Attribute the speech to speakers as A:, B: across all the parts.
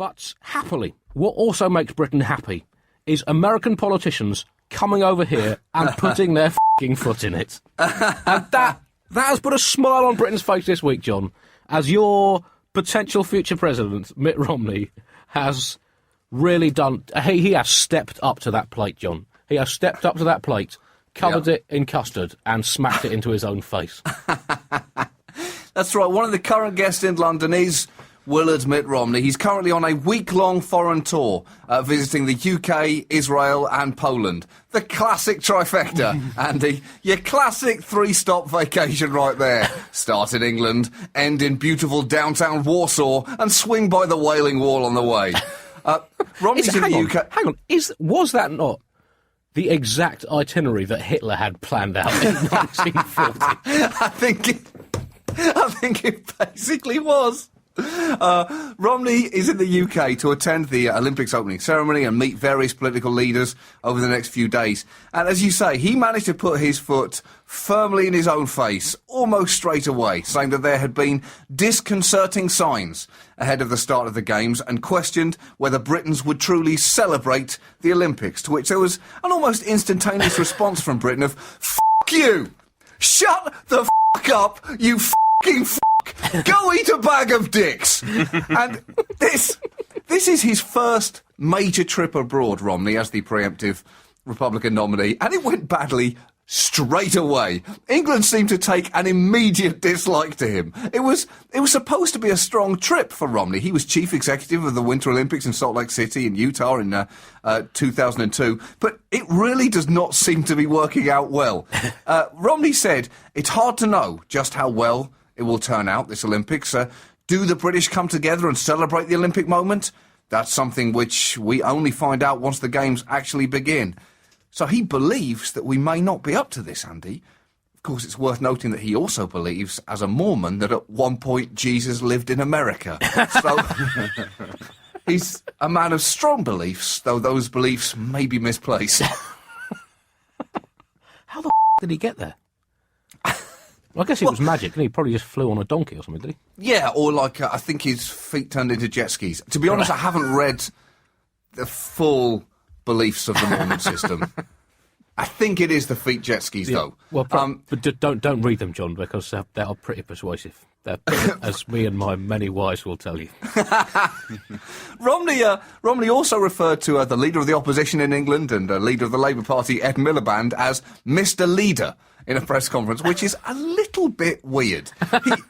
A: But happily, what also makes Britain happy is American politicians coming over here and putting their f***ing foot in it. And that has put a smile on Britain's face this week, John, as your potential future president, Mitt Romney, has really done... He has stepped up to that plate, John. He has stepped up to that plate, covered it in custard, and smacked it into his own face.
B: That's right. One of the current guests in London is Willard Mitt Romney. He's currently on a week-long foreign tour, visiting the UK, Israel and Poland. The classic trifecta, Andy. Your classic three-stop vacation right there. Start in England, end in beautiful downtown Warsaw, and swing by the Wailing Wall on the way. Romney's in the UK...
A: Hang on, was that not the exact itinerary that Hitler had planned out in 1940?
B: I think it basically was. Romney is in the UK to attend the Olympics opening ceremony and meet various political leaders over the next few days. And as you say, he managed to put his foot firmly in his own face almost straight away, saying that there had been disconcerting signs ahead of the start of the Games and questioned whether Britons would truly celebrate the Olympics, to which there was an almost instantaneous response from Britain of, "F*** you! Shut the f*** up, you f***ing f***! Go eat a bag of dicks!" And this is his first major trip abroad, Romney, as the preemptive Republican nominee, and it went badly straight away. England seemed to take an immediate dislike to him. It was supposed to be a strong trip for Romney. He was chief executive of the Winter Olympics in Salt Lake City in Utah in 2002, but it really does not seem to be working out well. Romney said, "It's hard to know just how well it will turn out, this Olympics. Do the British come together and celebrate the Olympic moment? That's something which we only find out once the Games actually begin." So he believes that we may not be up to this, Andy. Of course, it's worth noting that he also believes, as a Mormon, that at one point Jesus lived in America. So he's a man of strong beliefs, though those beliefs may be misplaced.
A: How the did he get there? Well, I guess it was magic, and he probably just flew on a donkey or something, did he?
B: Yeah, or like, I think his feet turned into jet skis. To be honest, I haven't read the full beliefs of the Mormon system. I think it is the feet jet skis, though.
A: Well, but don't read them, John, because they are pretty persuasive. As me and my many wives will tell you.
B: Romney also referred to the leader of the opposition in England and leader of the Labour Party, Ed Miliband, as Mr. Leader in a press conference, which is a little bit weird.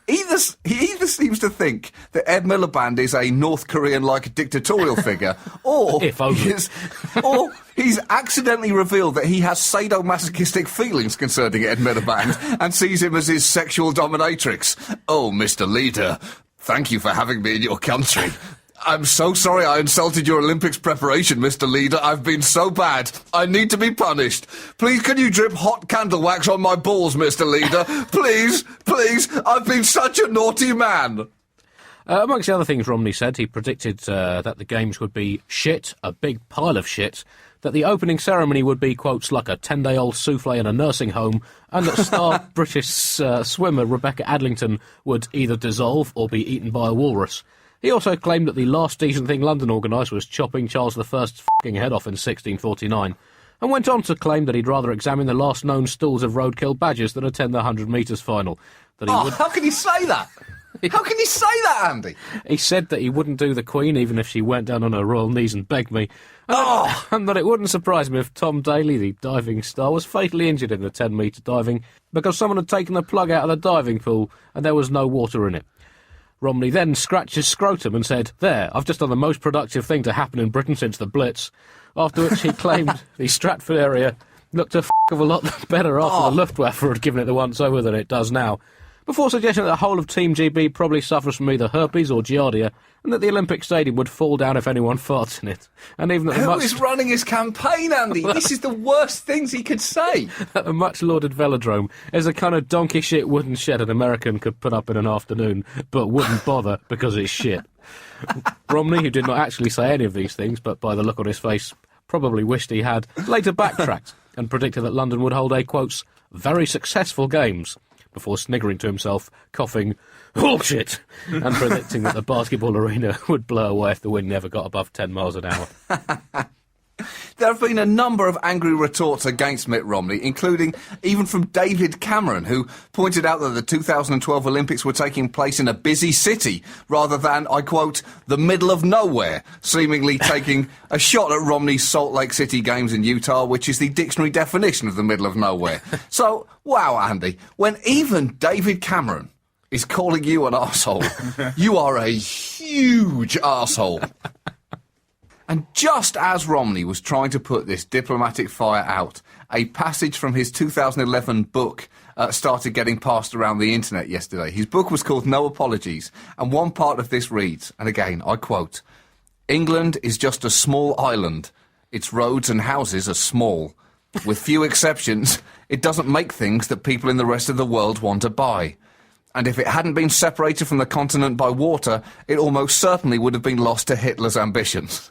B: He either seems to think that Ed Miliband is a North Korean-like dictatorial figure, or he's accidentally revealed that he has sadomasochistic feelings concerning Ed Miliband and sees him as his sexual dominatrix. "Oh, Mr. Leader, thank you for having me in your country. I'm so sorry I insulted your Olympics preparation, Mr. Leader. I've been so bad. I need to be punished. Please, can you drip hot candle wax on my balls, Mr. Leader? Please, please. I've been such a naughty man."
A: Amongst the other things Romney said, he predicted that the Games would be shit, a big pile of shit, that the opening ceremony would be, quotes, like a 10-day-old souffle in a nursing home, and that star British swimmer Rebecca Adlington would either dissolve or be eaten by a walrus. He also claimed that the last decent thing London organised was chopping Charles I's f***ing head off in 1649, and went on to claim that he'd rather examine the last known stools of roadkill badgers than attend the 100 metres final.
B: How can you say that? How can you say that, Andy?
A: He said that he wouldn't do the Queen even if she went down on her royal knees and begged me. And that it wouldn't surprise me if Tom Daley, the diving star, was fatally injured in the 10-metre diving because someone had taken the plug out of the diving pool and there was no water in it. Romney then scratched his scrotum and said, "There, I've just done the most productive thing to happen in Britain since the Blitz," after which he claimed the Stratford area looked a of a lot better after the Luftwaffe had given it the once-over than it does now, before suggesting that the whole of Team GB probably suffers from either herpes or giardia, and that the Olympic Stadium would fall down if anyone farts in it. And even that
B: Who is running his campaign, Andy? This is the worst things he could say.
A: That the much-lauded velodrome is a kind of donkey shit wooden shed an American could put up in an afternoon, but wouldn't bother because it's shit. Romney, who did not actually say any of these things, but by the look on his face probably wished he had, later backtracked and predicted that London would hold a, quotes, very successful Games, before sniggering to himself, coughing, bullshit, and predicting that the basketball arena would blow away if the wind never got above 10 miles an hour.
B: There have been a number of angry retorts against Mitt Romney, including even from David Cameron, who pointed out that the 2012 Olympics were taking place in a busy city rather than, I quote, the middle of nowhere, seemingly taking a shot at Romney's Salt Lake City Games in Utah, which is the dictionary definition of the middle of nowhere. So, wow, Andy, when even David Cameron is calling you an arsehole, you are a huge arsehole. And just as Romney was trying to put this diplomatic fire out, a passage from his 2011 book started getting passed around the internet yesterday. His book was called No Apologies, and one part of this reads, and again, I quote, "England is just a small island. Its roads and houses are small. With few exceptions, it doesn't make things that people in the rest of the world want to buy. And if it hadn't been separated from the continent by water, it almost certainly would have been lost to Hitler's ambitions."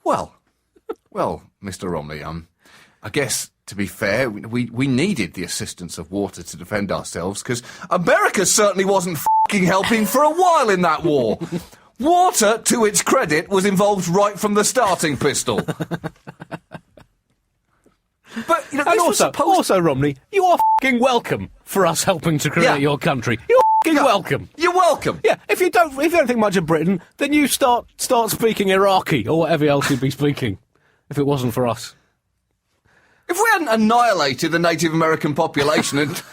B: Well, Mr. Romney, I guess, to be fair, we needed the assistance of water to defend ourselves, because America certainly wasn't f***ing helping for a while in that war. Water, to its credit, was involved right from the starting pistol. But, you know,
A: And also, Romney, you are f***ing welcome for us helping to create your country. You're f***ing welcome.
B: You're welcome.
A: Yeah, if you don't think much of Britain, then you start speaking Iraqi or whatever else you'd be speaking, if it wasn't for us.
B: If we hadn't annihilated the Native American population and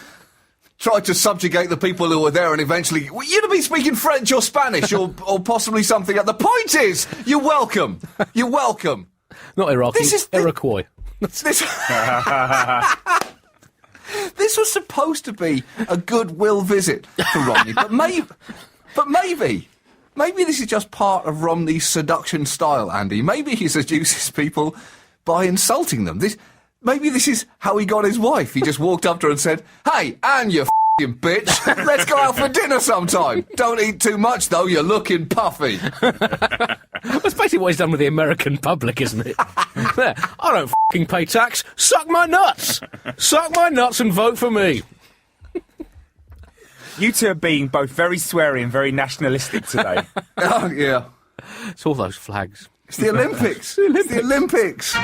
B: tried to subjugate the people who were there and eventually... You'd have been speaking French or Spanish or possibly something. The point is, you're welcome. You're welcome.
A: Not Iraqi, Iroquois.
B: This was supposed to be a goodwill visit for Romney, but maybe this is just part of Romney's seduction style, Andy. Maybe he seduces people by insulting them. Maybe this is how he got his wife. He just walked up to her and said, "Hey, Anne, you f***ing bitch, let's go out for dinner sometime. Don't eat too much, though, you're looking puffy."
A: That's basically what he's done with the American public, isn't it? There, I don't f***ing pay tax. Suck my nuts. Suck my nuts and vote for me.
C: You two are being both very sweary and very nationalistic today.
B: Oh, yeah.
A: It's all those flags.
B: It's the Olympics. It's the Olympics.